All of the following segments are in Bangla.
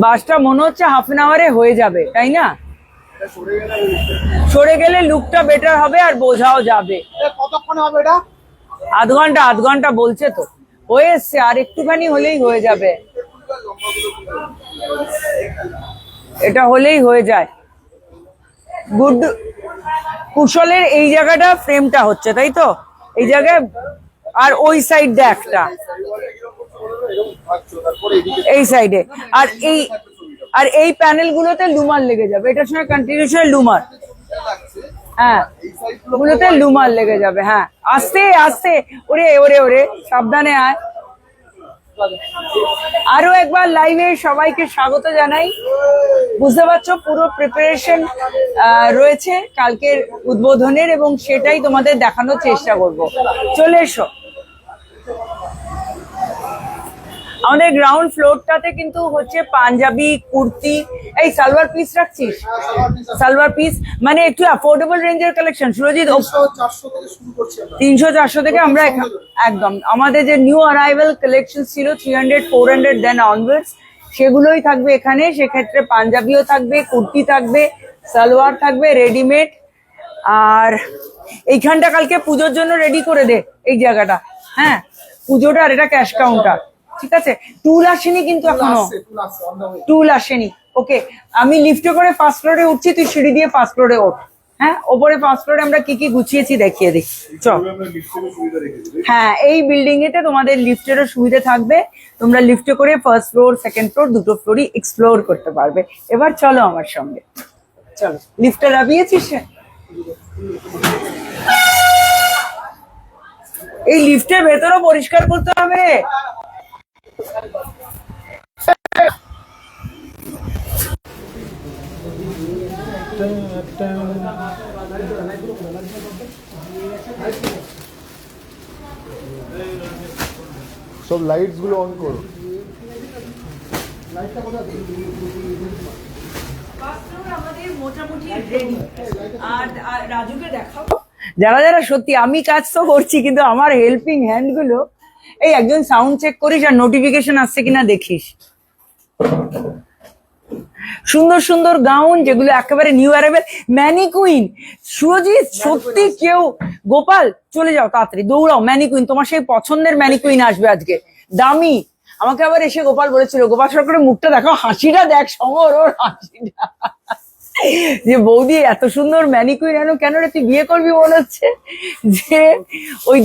বাসটা মনে হচ্ছে হাফ এন আওয়ারে হয়ে যাবে, তাই না? সরে গেলে লুকটা বেটার হবে আর বোঝাও যাবে। কতক্ষণ হবে এটা? আধ ঘন্টা বলছে তো, হয়ে এসছে, আর একটুখানি হলেই হয়ে যাবে। এটা হলেই হয়ে যায়। গুড। কুশলের এই জায়গাটা ফ্রেমটা হচ্ছে, তাই তো? এই জায়গায় আর ওই সাইডে একটা, এই সাইডে আর এই প্যানেল গুলোতে লুমার লেগে যাবে, এটার সঙ্গে কন্টিনিউশন লুমার। হ্যাঁ, গুলোতে লুমার লেগে যাবে। হ্যাঁ, আস্তে আস্তে, ওরে ওরে ওরে, সাবধানে আয়। আরো একবার লাইভে সবাইকে স্বাগত জানাই। বুঝতে পারছো, পুরো প্রিপারেশন রয়েছে কালকের উদ্বোধনের, এবং সেটাই তোমাদের দেখানোর চেষ্টা করব। চলে এসো। আমাদের গ্রাউন্ড ফ্লোরটাতে কিন্তু হচ্ছে পাঞ্জাবি, কুর্তি। এই সালোয়ার পিস রাখছিস? সালোয়ার পিস মানে একটু অ্যাফোর্ডেবল রেঞ্জের কালেকশন। সুরজিৎ, 300-400 থেকে আমরা একদম আমাদের যে নিউ অ্যারাইভাল কালেকশন ছিল 300-400 দেন অনওয়ার্ডস, সেগুলোই থাকবে এখানে। সেক্ষেত্রে পাঞ্জাবিও থাকবে, কুর্তি থাকবে, সালোয়ার থাকবে রেডিমেড। আর এইখানটা কালকে পুজোর জন্য রেডি করে দে, এই জায়গাটা। হ্যাঁ, পুজোটা। আর এটা ক্যাশ কাউন্টার, ঠিক আছে? টুল আসেনি কিন্তু এখনো, টুল আসেনি। ওকে, আমি লিফটে করে ফার্স্ট ফ্লোরে উঠছি, তুই সিঁড়ি দিয়ে ফার্স্ট ফ্লোরে ওঠ। হ্যাঁ, ওপরে ফার্স্ট ফ্লোরে আমরা কি কি গুছিয়েছি দেখিয়ে দিই, চল। হ্যাঁ, এই বিল্ডিং এতে তোমাদের লিফটেরও সুবিধা থাকবে। তোমরা লিফটে করে ফার্স্ট ফ্লোর, সেকেন্ড ফ্লোর, দুটো ফ্লোরই এক্সপ্লোর করতে পারবে। এবার চলো আমার সঙ্গে, চলো। লিফটে নামিয়েছিস? এই লিফটের ভেতরও পরিষ্কার করতে হবে। সব লাইটস গুলো অন করো। মোটামুটি রেডি। আর রাজুকে দেখাবো। যারা যারা সত্যি, আমি কাজ তো করছি কিন্তু আমার হেল্পিং হ্যান্ড গুলো, এই একজন সাউন্ড চেক করিস আর নোটিফিকেশন আসছে কিনা দেখিস। সুন্দর সুন্দর গাউন, যেগুলো একেবারে নিউ অ্যারাইভেল। ম্যানিকুইন, সুরজিৎ সত্যি কেউ, গোপাল চলে যাও তাড়াতাড়ি, দৌড়াও। ম্যানিকুইন, তোমার সেই পছন্দের ম্যানিকুইন আসবে আজকে, দামি। আমাকে আবার এসে গোপাল বলেছিল, গোপাল সরকারের মুখটা দেখো, হাসিটা দেখ সমর, ওর হাসিটা, যে বৌদি এত সুন্দর ম্যানিকুইন আনো কেন রে, তুই বিয়ে করবি মনে হচ্ছে। যে ওই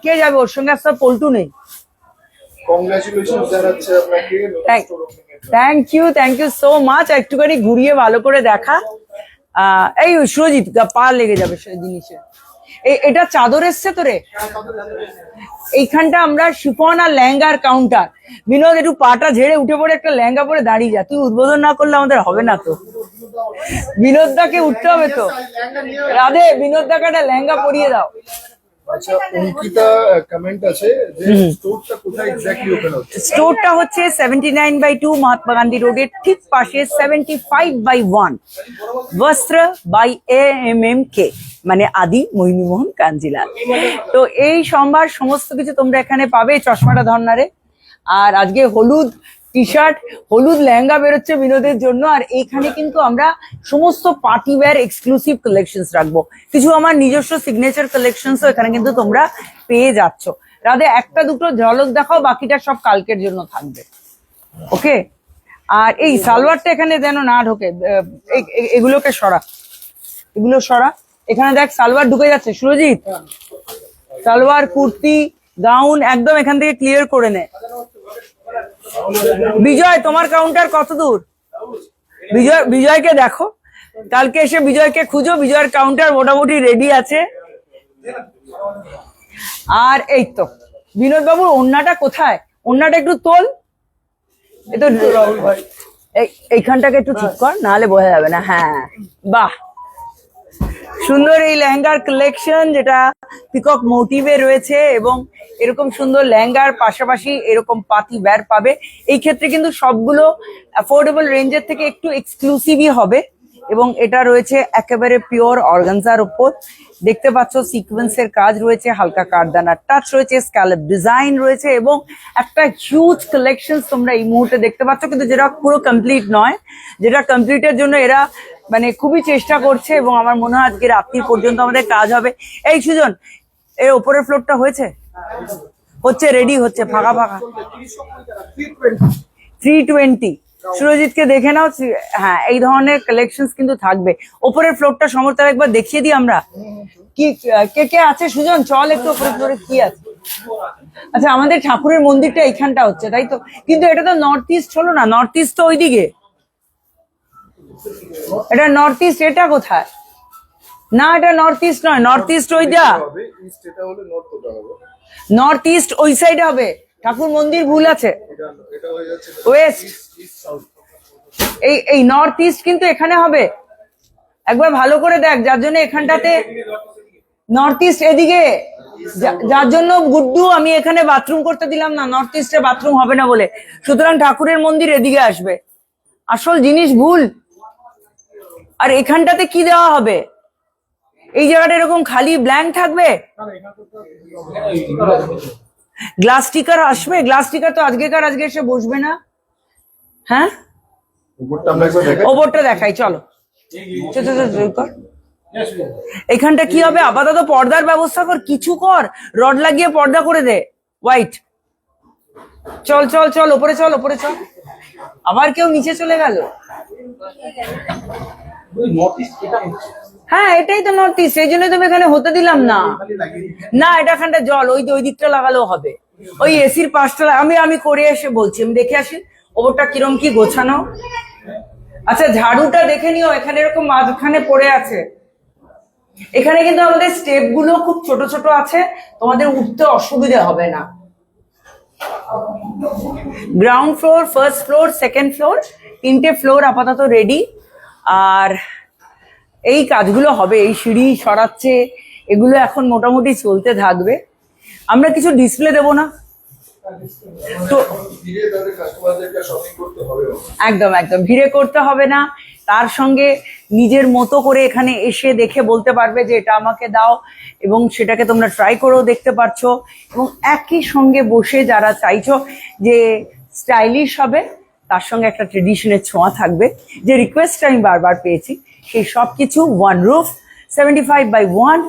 কে যাবে ওর সঙ্গে? আসতে পল্টু নেই। Thank you so much. একটুখানি ঘুরিয়ে ভালো করে দেখা। এই সুরজিৎ, পা লেগে যাবে জিনিসে। এটা চাদর এসছে তো রে, এইখানটা আমরা শিফন আর লেহেঙ্গার কাউন্টার। বিনোদ, একটু পাটা ঝেড়ে উঠে পড়ে একটা লেহেঙ্গা পরে দাঁড়িয়ে যা, তুই উদ্বোধন না করলে আমাদের হবে না তো। বিনোদদাকে উঠতে হবে তো। রাধে, বিনোদদাকে একটা লেহেঙ্গা পরিয়ে দাও। আচ্ছা, অঙ্কিতা কমেন্ট আছে যে স্টোরটা কোথায় এক্স্যাক্টলি ওপেন হচ্ছে? স্টোরটা হচ্ছে 79/2 মহাত্মা গান্ধী রোডের ঠিক পাশে, 75/1 বস্ত্র বাই AMMK, মানে আদি মোহিনীমোহন কাঞ্জিলাল। তো এই সোমবার সমস্ত কিছু তোমরা এখানে পাবে। চশমাটা ধর্নারে। আর আজকে হলুদ টি শার্ট, হলুদ লেহেঙ্গা বেরোচ্ছে বিনোদের জন্য। আর এইখানে কিন্তু আমরা সমস্ত পার্টি ওয়্যার এক্সক্লুসিভ কালেকশনস রাখবো। কিছু আমার নিজস্ব সিগনেচার কালেকশনসও এখানে কিন্তু তোমরা পেয়ে যাচ্ছ। রাধে, একটা দুটো ঝলক দেখাও, বাকিটা সব কালকের জন্য থাকবে। ওকে। আর এই সালোয়ারটা এখানে যেন না ঢোকে, এগুলোকে সরা, এগুলো সরা। এখানে দেখ সালোয়ার ঢুকে যাচ্ছে সুরজিৎ, সালোয়ার, কুর্তি, গাউন একদম এখান থেকে ক্লিয়ার করে নে। বিজয়, তোমার কাউন্টার কত দূর? বিজয়কে দেখো, কালকে এসে বিজয়কে খুঁজো। বিজয়ের কাউন্টার মোটামুটি রেডি আছে। আর এই তো বিনোদ বাবুর ওড়নাটা কোথায়? ওড়নাটা একটু তোল, এইখানটাকে একটু ঠিক কর, নাহলে বোঝা যাবে না। হ্যাঁ, বাহ, সুন্দর এই লেহেঙ্গার কালেকশন, যেটা পিকক মোটিভে রয়েছে, এবং এরকম সুন্দর লেহেঙ্গার পাশাপাশি এরকম পাতি ওয়্যার পাবে। এই ক্ষেত্রে কিন্তু সবগুলো অ্যাফোর্ডেবল রেঞ্জের থেকে একটু এক্সক্লুসিভই হবে। এবং এটা রয়েছে একেবারে পিওর অর্গানজার উপর। দেখতে পাচ্ছ সিকোয়েন্সের কাজ রয়েছে, হালকা কারদানার টাচ রয়েছে, স্ক্যালপ ডিজাইন রয়েছে এবং একটা হিউজ কালেকশন তোমরা এই মুহূর্তে দেখতে পাচ্ছ, কিন্তু যেটা পুরো কমপ্লিট নয়। যেটা কমপ্লিটের জন্য এরা মানে খুবই চেষ্টা করছে এবং আমার মনে হয় আজকে রাত্রি পর্যন্ত আমাদের কাজ হবে। এই সুজন, এর ওপরের ফ্লোরটা হয়েছে, হচ্ছে, রেডি হচ্ছে, ফাঁকা ফাঁকা 320। সুরজিৎকে দেখে নাও। হ্যাঁ, এই ধরনের কালেকশন কিন্তু থাকবে। ওপরের ফ্লোরটা সমর্থন একবার দেখিয়ে দিই আমরা, কি কে কে আছে। সুজন চল একটু ওপরের ফ্লোরে কি আছে। আচ্ছা, আমাদের ঠাকুরের মন্দিরটা এইখানটা হচ্ছে, তাই তো? কিন্তু এটা তো নর্থ ইস্ট হলো না, নর্থ ইস্ট তো ওইদিকে, এটা নর্থ ইস্ট। এটা কোথায়? না, এটা নর্থ ইস্ট নয়, নর্থ ইস্ট ওইটা, নর্থ ইস্ট ওই সাইডে হবে। ঠাকুর মন্দির ভুল আছে, ওয়েস্ট। এই নর্থ ইস্ট কিন্তু এখানে হবে, একবার ভালো করে দেখ। যার জন্য এখানটাতে নর্থ ইস্ট এদিকে, যার জন্য গুড্ডু আমি এখানে বাথরুম করতে দিলাম না, নর্থ ইস্টে বাথরুম হবে না বলে। সুতরাং ঠাকুরের মন্দির এদিকে আসবে, আসল জিনিস ভুল। আর এখানটাতে কি দেওয়া হবে? এই জায়গাটা এরকম খালি ব্ল্যাঙ্ক থাকবে। গ্লাস স্টিকার আসবে, গ্লাস স্টিকার তো আজকে এসে বসবে না। হ্যাঁ, ওপরটা দেখাই, চলো। এখানটা কি হবে? আপাতত পর্দার ব্যবস্থা কর, কিছু কর, রড লাগিয়ে পর্দা করে দে, হোয়াইট। চল চল চল, ওপরে চল, ওপরে চল। আবার কেউ নিচে চলে গেল। হ্যাঁ, এটাই তো নর্থ ইস্ট, সেই জন্যই তুমি এখানে হতে দিলাম না। না, এটা এখানটা জল, ওই দিকটা লাগালেও হবে। ওই এসির পাশটা আমি করে এসে বলছি, আমি দেখে আসি ওপরটা কিরম কি গোছানো। আচ্ছা, ঝাড়ুটা দেখে নিও, এখানে এরকম মাঝখানে পড়ে আছে। এখানে কিন্তু আমাদের স্টেপ গুলো খুব ছোট ছোট আছে, তোমাদের উঠতে অসুবিধা হবে না। Ground floor, first floor, second floor, 3টে ফ্লোর আপাতত রেডি। আর এই কাজগুলো হবে, এই সিঁড়ি সরাচ্ছে, এগুলো এখন মোটামুটি চলতে থাকবে। আমরা কিছু ডিসপ্লে দেবো না তো, একদম একদম ভিড়ে করতে হবে না। তার সঙ্গে নিজের মতো করে এখানে এসে দেখে বলতে পারবে যে এটা আমাকে দাও, এবং সেটাকে তোমরা ট্রাই করেও দেখতে পারছো। এবং একই সঙ্গে বসে যারা চাইছো যে স্টাইলিশ হবে, তার সঙ্গে একটা ট্রেডিশনের ছোঁয়া থাকবে, যে রিকোয়েস্টটা আমি বারবার পেয়েছি, সেই সব কিছু one roof, 75/1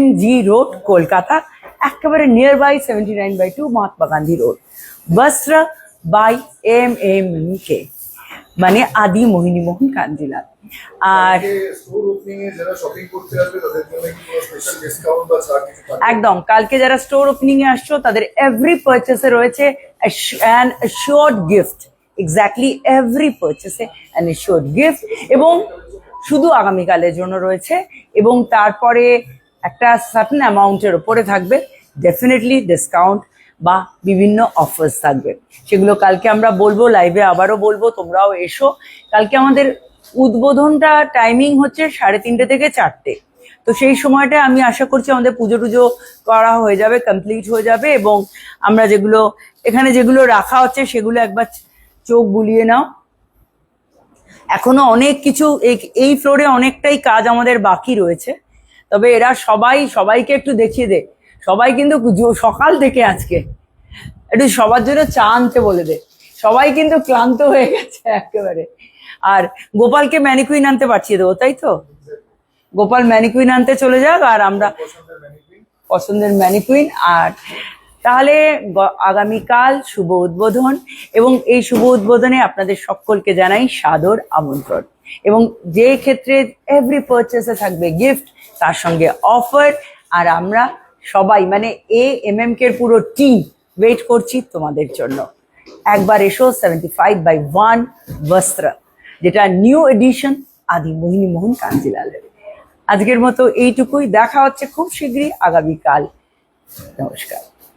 MG road, Kolkata, একেবারে nearby 79/2 Mahatma Gandhi road, বস্ত্র বাই MMK, মানে আদি মোহিনীমোহন কাঞ্জিলাল। আর একদম কালকে যারা স্টোর ওপেনিং এ আসছো, তাদের এভরি পারচেসে রয়েছে an assured gift, exactly every পারচেসে an assured gift, এবং শুধু আগামীকালের জন্য রয়েছে। এবং তারপরে একটা সার্টেন অ্যামাউন্টের উপরে থাকবে ডেফিনেটলি ডিসকাউন্ট বা বিভিন্ন অফার্স থাকবে, সেগুলো কালকে আমরা বলবো লাইভে, আবারও বলবো, তোমরাও এসো। কালকে আমাদের উদ্বোধনটা টাইমিং হচ্ছে 3:30 থেকে 4টে। তো সেই সময়টা আমি আশা করছি আমাদের পুজো টুজো করা হয়ে যাবে, কমপ্লিট হয়ে যাবে, এবং আমরা যেগুলো এখানে যেগুলো রাখা হচ্ছে সেগুলো একবার চোখ বুলিয়ে নাও। এখনো অনেক কিছু, এই ফ্লোরে অনেকটাই কাজ আমাদের বাকি রয়েছে। তবে এরা সবাইকে একটু দেখিয়ে দে, সবাই কিন্তু সকাল থেকে আজকে একটু সবার জন্য চা আনতে বলে দে, সবাই কিন্তু ক্লান্ত হয়ে গেছে একেবারে। আর গোপালকে ম্যানিকুইন আনতে পাঠিয়ে দেবো, তাই তো? গোপাল ম্যানিকুইন আনতে চলে যাক, আর আমরা পছন্দের ম্যানিকুইন। আর তাহলে আগামীকাল শুভ উদ্বোধন, এবং এই শুভ উদ্বোধনে আপনাদের সকলকে জানাই সাদর আমন্ত্রণ। এবং যে ক্ষেত্রে এভরি পারচেসে থাকবে গিফট, তার সঙ্গে অফার। আর আমরা সবাই মানে AMMK এর পুরো টিম ওয়েট করছি তোমাদের জন্য। একবার এসো 75/1 বস্ত্র, যেটা নিউ এডিশন আদি মোহিনীমোহন কাঞ্জিলালের। আজকের মতো এইটুকুই, দেখা হচ্ছে খুব শীঘ্রই আগামীকাল। নমস্কার।